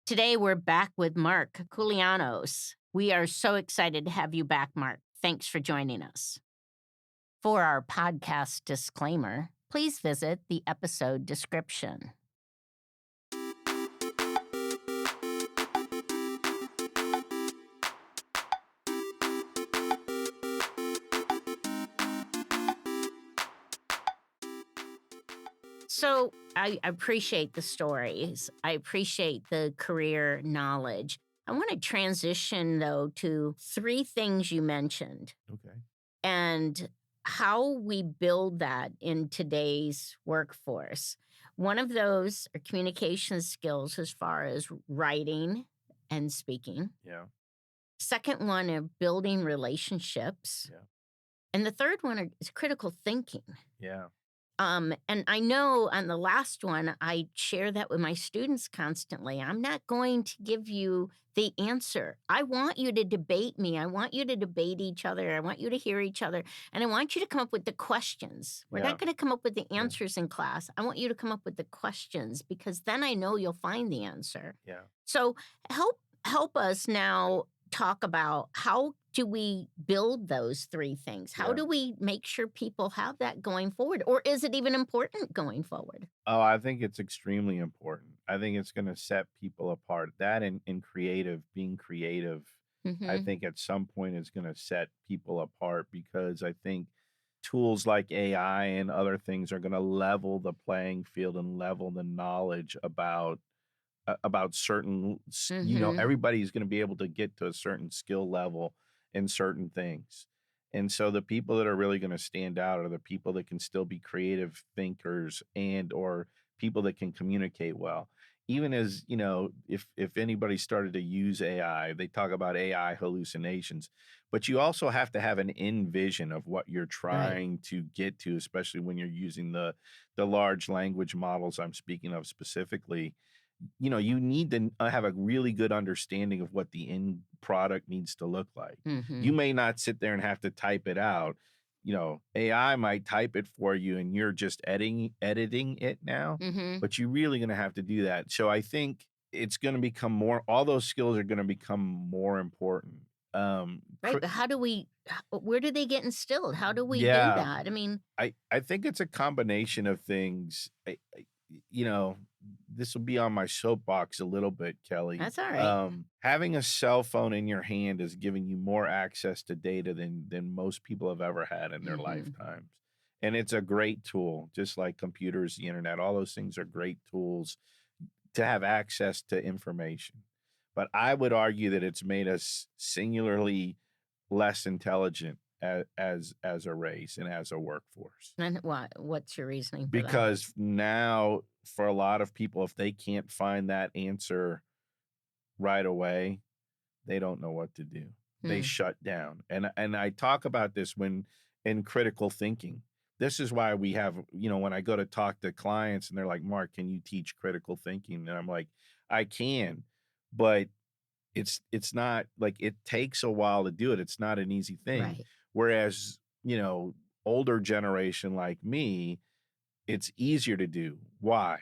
Today, we're back with Mark Koulianos. We are so excited to have you back, Mark. Thanks for joining us. For our podcast disclaimer, please visit the episode description. So, I appreciate the stories. I appreciate the career knowledge. I want to transition, though, to three things you mentioned Okay. and how we build that in today's workforce. One of those are communication skills as far as writing and speaking. Yeah. Second one are building relationships. Yeah. And the third one is critical thinking. Yeah. And I know on the last one, I share that with my students constantly. I'm not going to give you the answer. I want you to debate me. I want you to debate each other. I want you to hear each other. And I want you to come up with the questions. We're Yeah. not going to come up with the Yeah. answers in class. I want you to come up with the questions because then I know you'll find the answer. Yeah. So help us now talk about how do we build those three things? How Yeah. do we make sure people have that going forward? Or is it even important going forward? Oh, I think it's extremely important. I think it's going to set people apart. That and being creative, I Mm-hmm. think at some point is going to set people apart because I think tools like AI and other things are going to level the playing field and level the knowledge about certain, Mm-hmm. everybody's going to be able to get to a certain skill level in certain things. And so the people that are really going to stand out are the people that can still be creative thinkers and or people that can communicate well. Even as, if anybody started to use AI, they talk about AI hallucinations, but you also have to have an in vision of what you're Right. trying to get to, especially when you're using the large language models I'm speaking of specifically. You need to have a really good understanding of what the end product needs to look like. Mm-hmm. You may not sit there and have to type it out. AI might type it for you and you're just editing it now, Mm-hmm. but you're really going to have to do that. So I think it's going to become all those skills are going to become more important. Right. But where do they get instilled? How do we do Yeah, that? I mean, I think it's a combination of things. You know, this will be on my soapbox a little bit, Kelly. that's all right. Having a cell phone in your hand is giving you more access to data than most people have ever had in their Mm-hmm. lifetimes. And it's a great tool, just like computers, the internet, all those things are great tools to have access to information. But I would argue that it's made us singularly less intelligent as a race and as a workforce. And what's your reasoning for that? Because now, for a lot of people, if they can't find that answer right away, they don't know what to do. They Mm. shut down. And I talk about this when in critical thinking. This is why we have, when I go to talk to clients and they're like, Mark, can you teach critical thinking? And I'm like, I can, but it's not like it takes a while to do it. It's not an easy thing. Right. Whereas, older generation like me, it's easier to do. Why?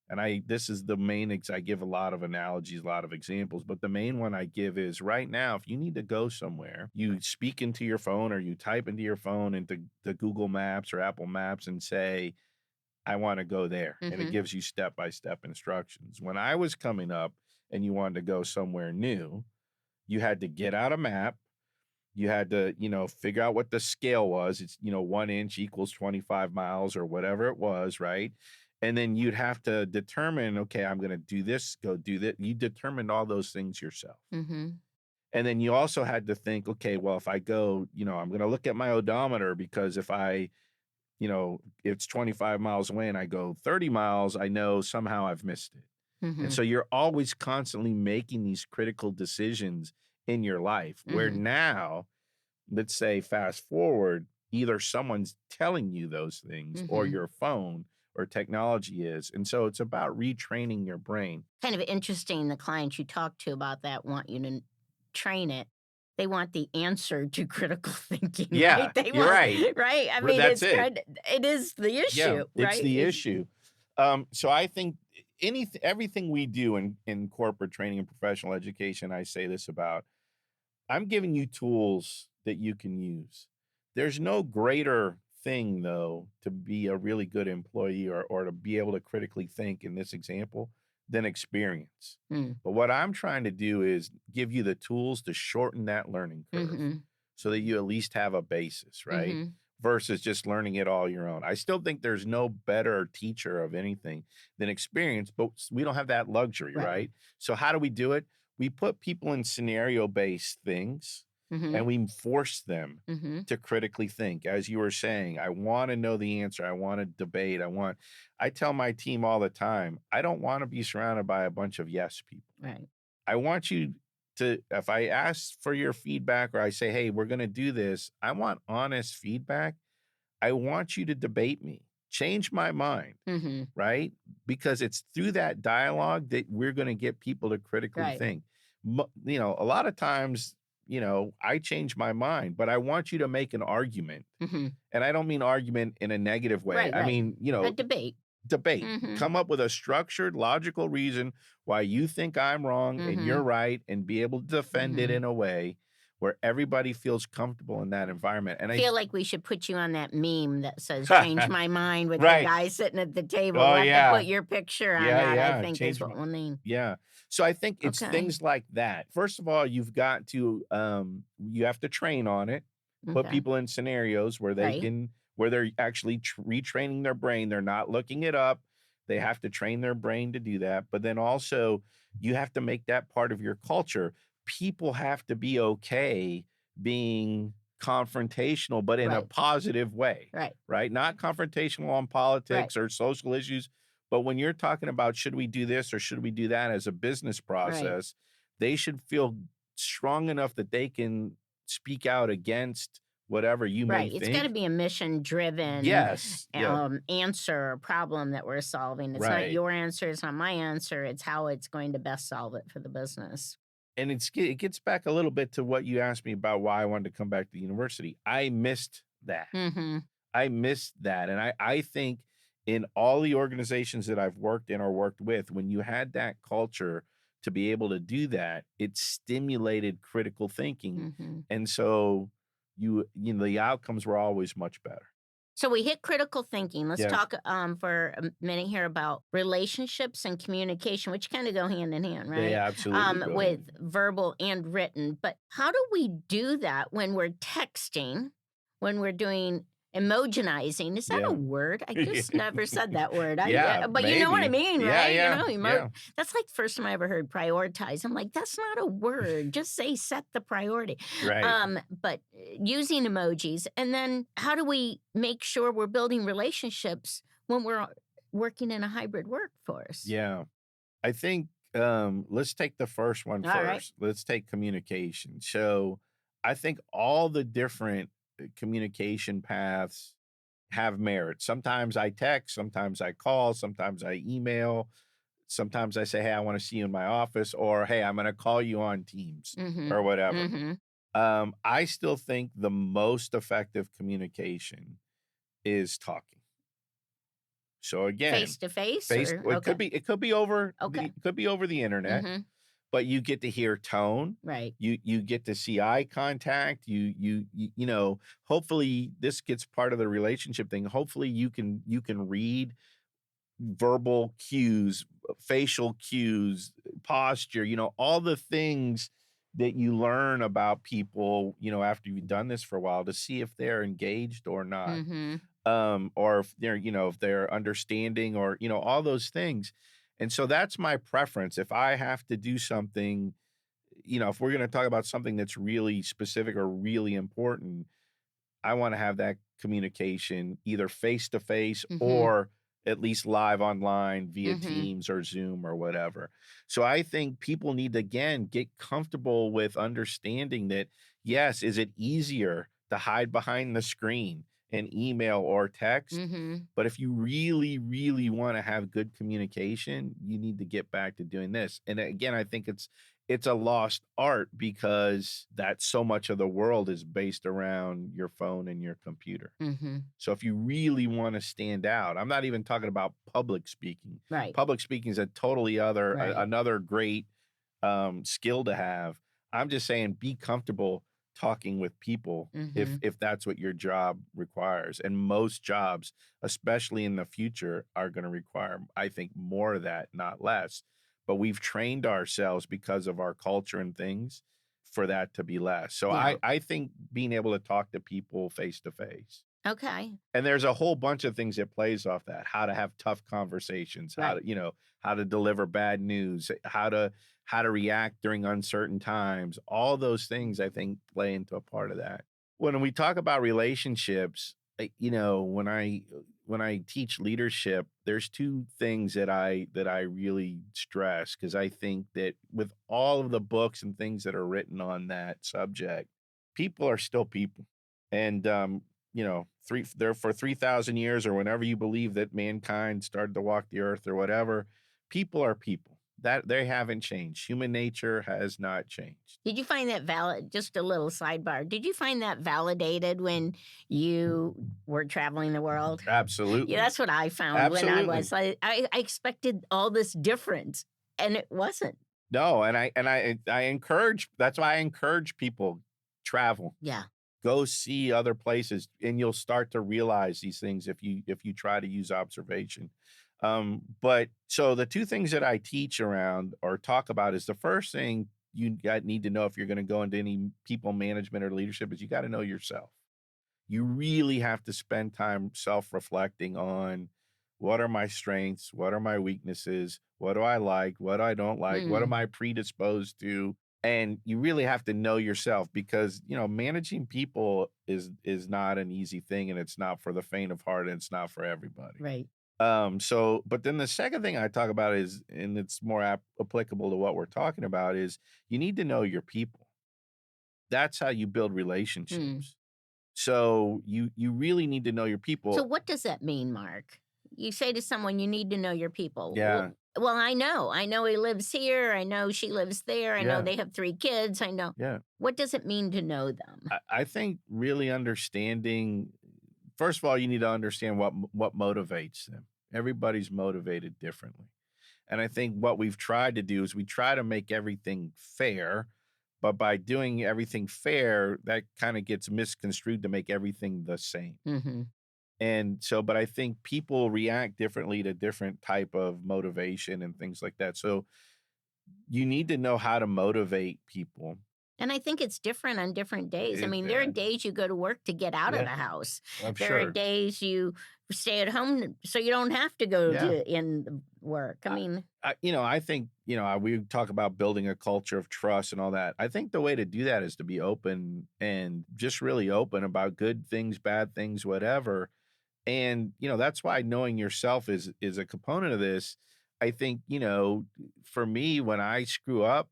And this is the main, I give a lot of analogies, a lot of examples, but the main one I give is right now, if you need to go somewhere, you speak into your phone or you type into your phone into the Google Maps or Apple Maps and say, I want to go there. And it Mm-hmm. gives you step-by-step instructions. When I was coming up and you wanted to go somewhere new, you had to get out a map. You had to, figure out what the scale was. It's, 1 inch equals 25 miles or whatever it was, right? And then you'd have to determine, okay, I'm going to do this, go do that. You determined all those things yourself. Mm-hmm. And then you also had to think, okay, well, if I go, I'm going to look at my odometer because if it's 25 miles away and I go 30 miles, I know somehow I've missed it. And Mm-hmm. so you're always constantly making these critical decisions in your life where Mm-hmm. now, let's say fast forward, either someone's telling you those things or Mm-hmm. your phone or technology is. And so it's about retraining your brain. Kind of interesting. The clients you talk to about that want you to train it. They want the answer to critical thinking, Yeah, right? They you're want, right. right? I mean, That's it's it. it is the Yeah, issue, it's right? the issue. So I think anything, everything we do in corporate training and professional education, I say this about, I'm giving you tools that you can use. There's no greater thing, though, to be a really good employee or to be able to critically think in this example than experience. Mm. But what I'm trying to do is give you the tools to shorten that learning curve Mhm. so that you at least have a basis, right? Mhm. Versus just learning it all your own. I still think there's no better teacher of anything than experience, but we don't have that luxury, Right. right? So how do we do it? We put people in scenario-based things and Mhm. we force them Mhm. to critically think. As you were saying, I want to know the answer. I want to debate. I tell my team all the time, I don't want to be surrounded by a bunch of yes people. Right. I want you to, if I ask for your feedback or I say, hey, we're going to do this, I want honest feedback. I want you to debate me, change my mind, Mhm. right? Because it's through that dialogue that we're going to get people to critically Right. think. A lot of times, I change my mind, but I want you to make an argument. Mhm. And I don't mean argument in a negative way. Right, I right. mean, A debate. debate. Mhm. Come up with a structured, logical reason why you think I'm wrong and you're Mhm. right, and be able to defend it Mhm. in a way where everybody feels comfortable in that environment. I And feel like we should put you on that meme that says "Change I my mind" with the right. guy sitting at the table. Oh We'll have to yeah. put your picture on Yeah, that, I yeah. think is Change my what we'll need. yeah. So I think it's Okay. things like that. First of all, you've got to you have to train on it. Put Okay. people in scenarios where Right. where they're actually retraining their brain. They're not looking it up. They have to train their brain to do that. But then also you have to make that part of your culture. People have to be okay being confrontational, but in a Right. positive way, Right. right? Not confrontational on Right. politics or social issues, but when you're talking about should we do this or should we do that as a business Right. process, they should feel strong enough that they can speak out against whatever you may Right. It's gotta think. be a mission-driven, Yes. Yeah. answer or problem that we're solving. It's not Right. your answer, it's not my answer, it's how it's going to best solve it for the business. And it gets back a little bit to what you asked me about why I wanted to come back to university. I missed that. Mhm. I missed that. And I think in all the organizations that I've worked in or worked with, when you had that culture to be able to do that, it stimulated critical thinking. Mhm. And so the outcomes were always much better. So we hit critical thinking. Let's Yeah. talk for a minute here about relationships and communication, which kind of go hand in hand, They right? absolutely go hand With in hand. verbal and written. But how do we do that when we're texting, when we're doing emojanizing? Is that a Yeah. word? I just never said that word. Yeah, But you know what I maybe. mean, Yeah, right? yeah, yeah. That's like the first time I ever heard prioritize. I'm like, that's not a word. Just say set the priority. Right. But using emojis, and then how do we make sure we're building relationships when we're working in a hybrid workforce? Yeah. I think let's take the first one All right. first. Let's take communication. So I think all the different communication paths have merit. Sometimes I text, sometimes I call, sometimes I email, sometimes I say, "Hey, I want to see you in my office," or "Hey, I'm going to call you on Teams," Mhm. or whatever. Mhm. I still think the most effective communication is talking. So Face again, to face face or well, okay. Okay. it could be over the internet, Mhm. but you get to hear tone. Right. You get to see eye contact. Hopefully this gets part of the relationship thing. Hopefully you can read verbal cues, facial cues, posture, all the things that you learn about people, after you've done this for a while to see if they're engaged or not. Mhm. Or if they're understanding or, all those things. And so that's my preference. If I have to do something, if we're going to talk about something that's really specific or really important, I wanna have that communication either face to face Mhm. or at least live online via Mhm. Teams or Zoom or whatever. So I think people need to, again, get comfortable with understanding that, yes, is it easier to hide behind the screen and email or text? Mhm. But if you really, really wanna have good communication, you need to get back to doing this. And again, I think it's a lost art because that so much of the world is based around your phone and your computer. Mhm. So if you really want to stand out, I'm not even talking about public speaking. Right. Public speaking is a totally other Right. another great skill to have. I'm just saying be comfortable talking with people Mhm. if that's what your job requires. And most jobs, especially in the future, are going to require, I think, more of that, not less. But we've trained ourselves because of our culture and things for that to be less. So Yeah. I think being able to talk to people face to face, Okay. and there's a whole bunch of things that plays off that. How to have tough conversations, how Right. to, how to deliver bad news, how to react during uncertain times. All those things I think play into a part of that. When we talk about relationships, when I teach leadership, there's two things that I really stress because I think that with all of the books and things that are written on that subject, people are still people. And there for 3,000 years or whenever you believe that mankind started to walk the earth or whatever, people are people. That they haven't changed. Human nature has not changed. Did you find that valid just a little sidebar, did you find that validated when you were traveling the world? Yeah, Absolutely. that's what I found when I Absolutely. was I expected all this difference, and it wasn't. No, and I encourage that's why I encourage people travel. Yeah. Go see other places and you'll start to realize these things if you try to use observation. But so the two things that I teach around or talk about is the first thing need to know if you're going to go into any people management or leadership is you got to know yourself. You really have to spend time self-reflecting on what are my strengths, what are my weaknesses, what do I like, what I don't like, what am Mm, I predisposed to? And you really have to know yourself because, managing people is not an easy thing and it's not for the faint of heart and it's not for everybody. right. But then the second thing I talk about is, and it's more applicable to what we're talking about, is you need to know your people. That's how you build Mm. relationships. So you really need to know your So people. what does that mean, Mark? You say to someone, "You need to know your people." Yeah, Well, I know. I know he lives here. I know she lives there. I know yeah, they have 3 kids. I know. yeah. What does it mean to know them? I think really understanding. First of all, you need to understand what motivates them. Everybody's motivated differently, and I think what we've tried to do is we try to make everything fair, but by doing everything fair, that kind of gets misconstrued to make everything the same. Mhm. And so, but I think people react differently to different type of motivation and things like that. So you need to know how to motivate people. And I think it's different on different days. I It, mean, there are days you go to work to get out of yeah, the house. I'm There are sure. days you stay at home so you don't have to go Yeah. to in the work. I I, mean, I think, we talk about building a culture of trust and all that. I think the way to do that is to be open and just really open about good things, bad things, whatever. And, that's why knowing yourself is a component of this. I think, for me, when I screw up,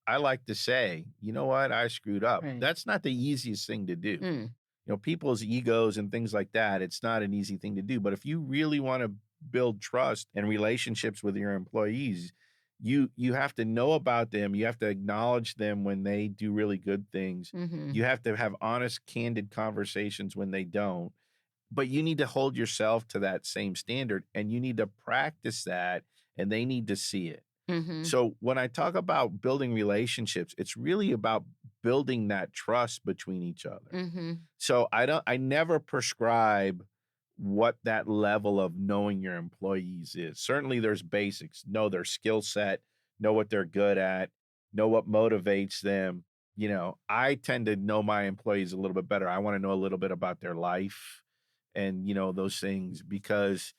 I like to say, you know what, I screwed up. right. That's not the easiest thing to do. Mm, People's egos and things like that, it's not an easy thing to do. But if you really want to build trust and relationships with your employees, you have to know about them. You have to acknowledge them when they do really good things. mhm. You have to have honest, candid conversations when they don't. But you need to hold yourself to that same standard and you need to practice that and they need to see it. Mhm. So when I talk about building relationships, it's really about building that trust between each other. Mhm. So I never prescribe what that level of knowing your employees is. Certainly there's basics, know their skill set, know what they're good at, know what motivates them. I tend to know my employees a little bit better. I want to know a little bit about their life and those things because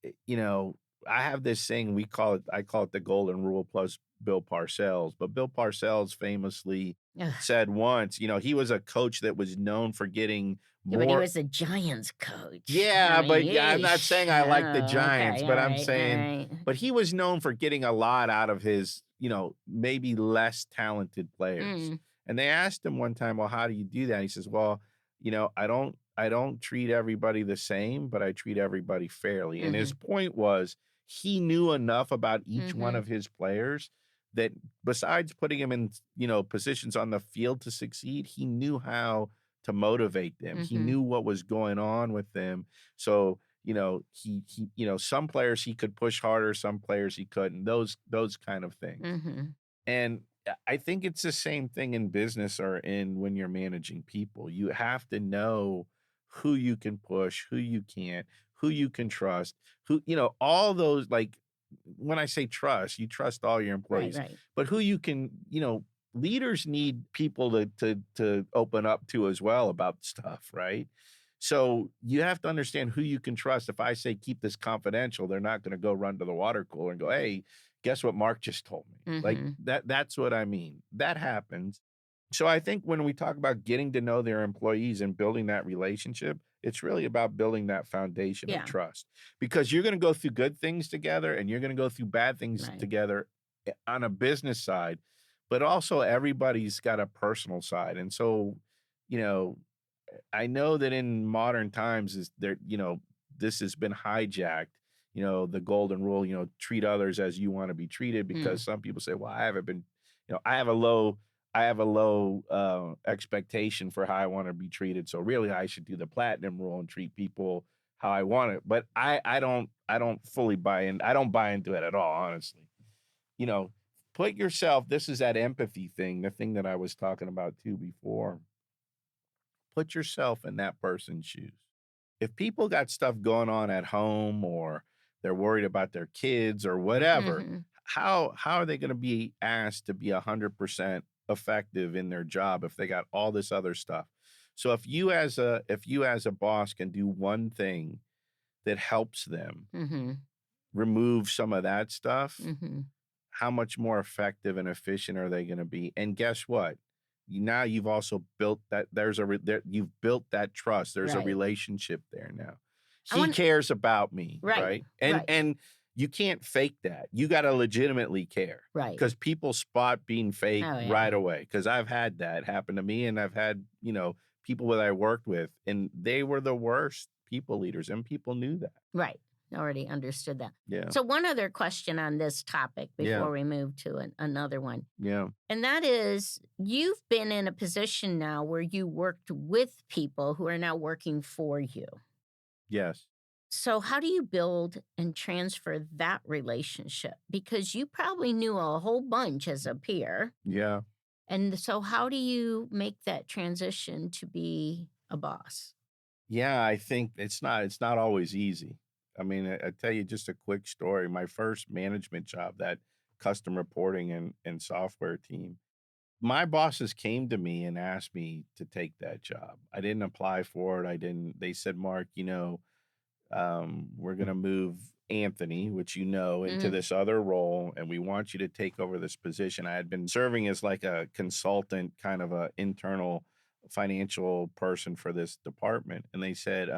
eh, you know, I have this thing I call it the golden rule plus Bill Parcells. But Bill Parcells famously Ugh. said once, he was a coach that was known for getting Yeah, but he more. was a Giants coach. I Yeah, mean, but yeah, I'm not yeesh. saying I like the Oh, Giants, okay. but All I'm right. All saying, right. but he was known for getting a lot out of his, maybe less talented players. Mm, And they asked him one time, well, how do you do that? He says, well, I don't treat everybody the same, but I treat everybody fairly. And his mhm. point was he knew enough about each one Mhm. of his players that besides putting him in, positions on the field to succeed, he knew how to motivate them. He Mhm. knew what was going on with them. So, some players he could push harder, some players he couldn't. Those kind of things. Mhm. And I think it's the same thing in business or in when you're managing people. You have to know who you can push, who you can't, who you can trust, all those like when I say trust, you trust all your Right, employees, right. but who you can, leaders need people to open up to as well about stuff, right? So you have to understand who you can trust. If I say keep this confidential, they're not going to go run to the water cooler and go, "Hey, guess what Mark just told me?" Like Mhm. that's what I mean. That happens. So I think when we talk about getting to know their employees and building that relationship, it's really about building that foundation of Yeah. trust because you're going to go through good things together and you're going to go through bad things Right. together on a business side, but also everybody's got a personal side. And so, you know, I know that in modern times is there, this has been hijacked, the golden rule, treat others as you want to be treated because Mm. some people say, well, I haven't been, I have a low expectation for how I want to be treated. So really I should do the platinum rule and treat people how I want it. But I don't fully buy in. I don't buy into it at all, honestly. You know, put yourself, this is that empathy thing, the thing that I was talking about too before. Put yourself in that person's shoes. If people got stuff going on at home or they're worried about their kids or whatever, Mhm. how are they going to be asked to be 100% effective in their job if they got all this other stuff? So if you as a boss can do one thing that helps them Mhm. remove some of that stuff, Mhm. how much more effective and efficient are they gonna be? And guess what? Now you've also built that you've built that trust. There's a Right. relationship there now. I He want cares about me, Right. right? And Right. and you can't fake that. You gotta legitimately care Right. because people spot being fake Oh, yeah. right away. Because I've had that happen to me, and I've had, people that I worked with, and they were the worst people leaders, and people knew that. Right. Already understood that. Yeah. So, one other question on this topic Yeah. before we move to another one. Yeah. And that is, you've been in a position now where you worked with people who are now working for you. Yes. So, how do you build and transfer that relationship? Because you probably knew a whole bunch as a peer. Yeah. And so, how do you make that transition to be a boss? Yeah, I think it's not always easy. I mean, I tell you just a quick story. My first management job, that custom reporting and software team, my bosses came to me and asked me to take that job. I didn't apply for it. I didn't. They said, Mark, we're going to move Anthony, which into Mm, this other role, and we want you to take over this position. I had been serving as like a consultant, kind of a internal financial person for this department, and they said,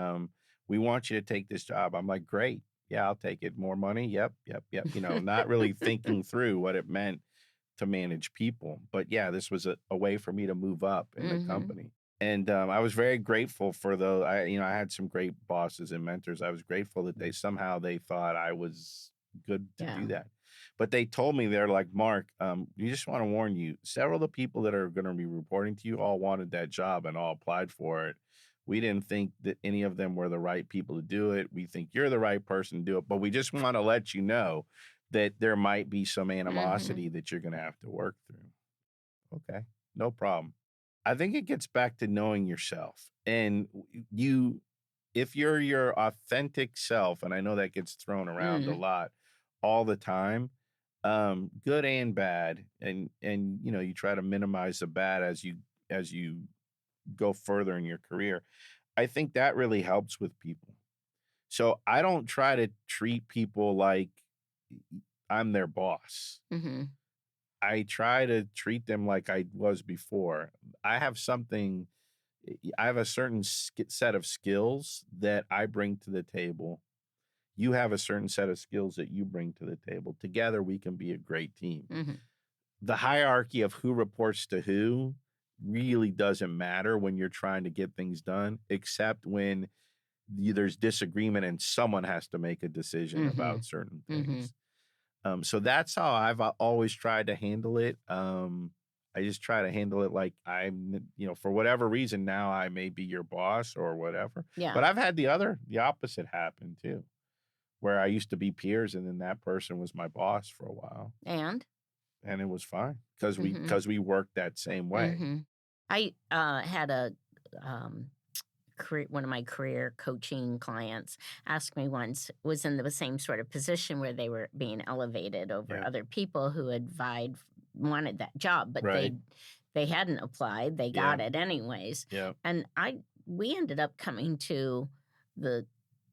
"We want you to take this job." I'm like, "Great, yeah, I'll take it. More money, yep, yep, yep." Not really thinking through what it meant to manage people, but yeah, this was a way for me to move up in the mhm. company. And, I was very grateful for I had some great bosses and mentors. I was grateful that they thought I was good to Yeah. do that. But they told me, they're like, "Mark, we just wanna warn you, several of the people that are gonna be reporting to you all wanted that job and all applied for it. We didn't think that any of them were the right people to do it. We think you're the right person to do it, but we just wanna let you know that there might be some Mhm. animosity that you're gonna have to work through." Okay, no problem. I think it gets back to knowing yourself and if you're your authentic self, and I know that gets thrown around a Mm. lot all the time, good and bad, and you try to minimize the bad as you go further in your career. I think that really helps with people. So I don't try to treat people like I'm their boss. Mhm. I try to treat them like I was before. I have something I have a certain set of skills that I bring to the table. You have a certain set of skills that you bring to the table. Together, we can be a great team. Mhm. The hierarchy of who reports to who really doesn't matter when you're trying to get things done, except when there's disagreement and someone has to make a decision about Mhm. certain Mhm. things. So that's how I've always tried to handle it. I just try to handle it like for whatever reason, now I may be your boss or whatever. Yeah. But I've had the opposite happen too, where I used to be peers and then that person was my boss for a while, And? and it was fine because we Mhm. because we worked that same way. Mhm. I, had a, um, one of my career coaching clients asked me once, was in the same sort of position where they were being elevated over Yeah. other people who had wanted that job, but Right. they hadn't applied, they Yeah. got it anyways. Yeah. And we ended up coming to the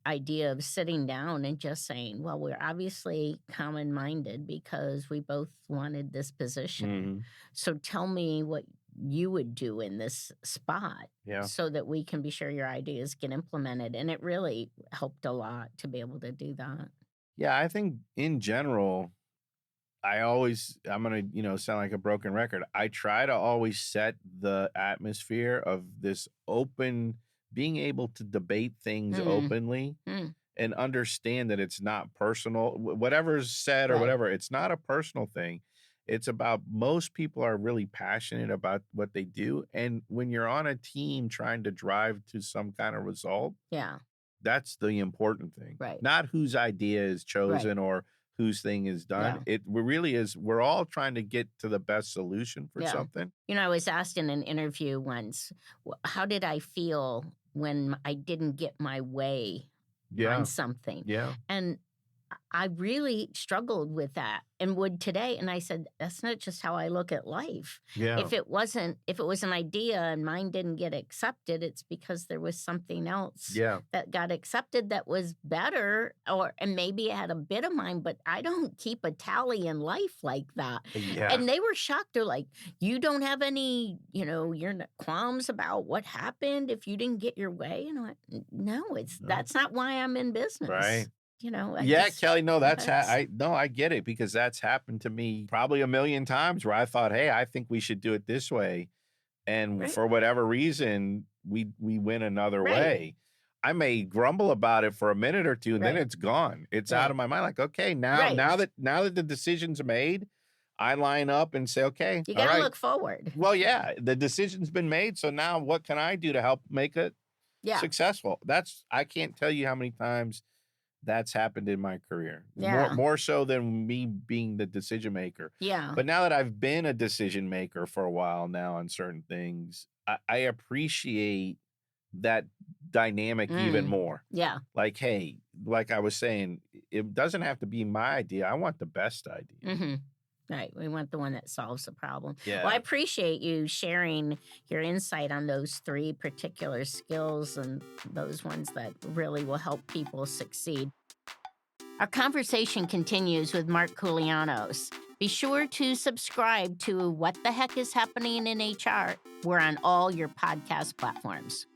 idea of sitting down and just saying, well, we're obviously common minded because we both wanted this position. Mhm. So tell me what you would do in this spot Yeah. so that we can be sure your ideas get implemented. And it really helped a lot to be able to do that. Yeah, I think in general, I'm gonna, sound like a broken record. I try to always set the atmosphere of this open, being able to debate things Mm, openly mm, and understand that it's not personal. Whatever's said or right. whatever, it's not a personal thing. It's about most people are really passionate about what they do. And when you're on a team trying to drive to some kind of result, Yeah. that's the important thing, Right. not whose idea is Right. chosen or whose thing is done. Yeah. Really is we're all trying to get to the best solution for Yeah. something. I was asked in an interview once, how did I feel when I didn't get my way on Yeah, something? yeah, And I really struggled with that and would today. And I said, that's not just how I look at life. yeah, If it was an idea and mine didn't get accepted, it's because there was something else yeah, that got accepted that was better, and maybe it had a bit of mine, but I don't keep a tally in life like that. yeah. And they were shocked. They're like, you don't have any, you're not qualms about what happened if you didn't get your way. And I went, No, No, that's not why I'm in business. right. I Yeah, just Kelly, no, that's I no, I get it because that's happened to me probably a million times where I thought, "Hey, I think we should do it this way." And right, for whatever reason, we went another right, way. I may grumble about it for a minute or two, and then right, it's gone. It's out right, of my mind. Like, okay, now right. now that the decision's made, I line up and say, okay, You all gotta right. look forward. Well, yeah, the decision's been made. So now what can I do to help make it Yeah, successful? I can't tell you how many times that's happened in my career. More yeah, more so than me being the decision maker. yeah, But now that I've been a decision maker for a while now on certain things, I appreciate that dynamic even mm, more. yeah, Like, hey, like I was saying, it doesn't have to be my idea. I want the best idea. mhm. Right, we want the one that solves the problem. Well, I Yeah. appreciate you sharing your insight on those 3 particular skills and those ones that really will help people succeed. Our conversation continues with Mark Koulianos. Be sure to subscribe to What the Heck is Happening in HR. We're on all your podcast platforms.